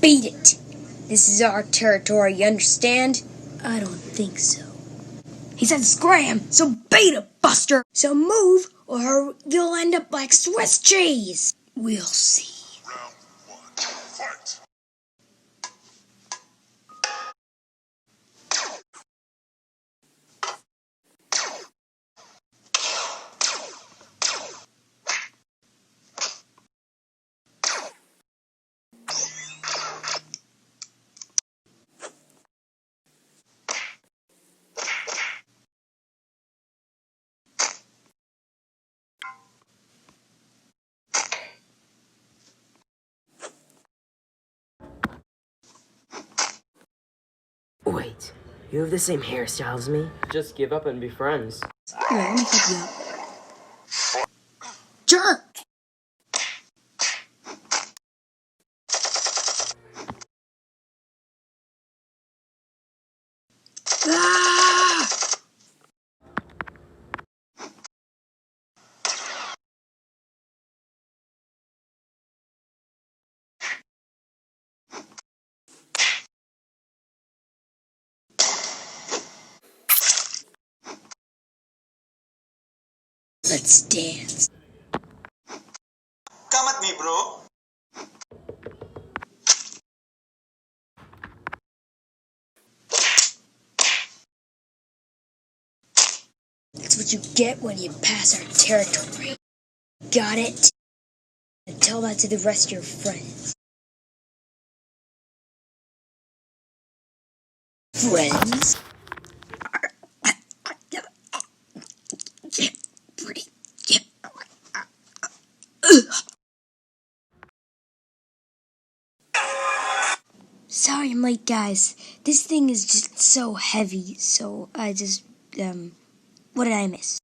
Beat it! This is our territory, you understand? I don't think so. He said scram, so beat it, Buster! So move, or you'll end up like Swiss cheese! We'll see. Round one, fight! Wait, you have the same hairstyle as me? Just give up and be friends. Here, let me help you out. Jerk! Ah! Let's dance. Come at me, bro. That's what you get when you pass our territory. Got it? And tell that to the rest of your friends. Friends? Pretty. Sorry I'm late, guys. This thing is just so heavy, so I just, what did I miss?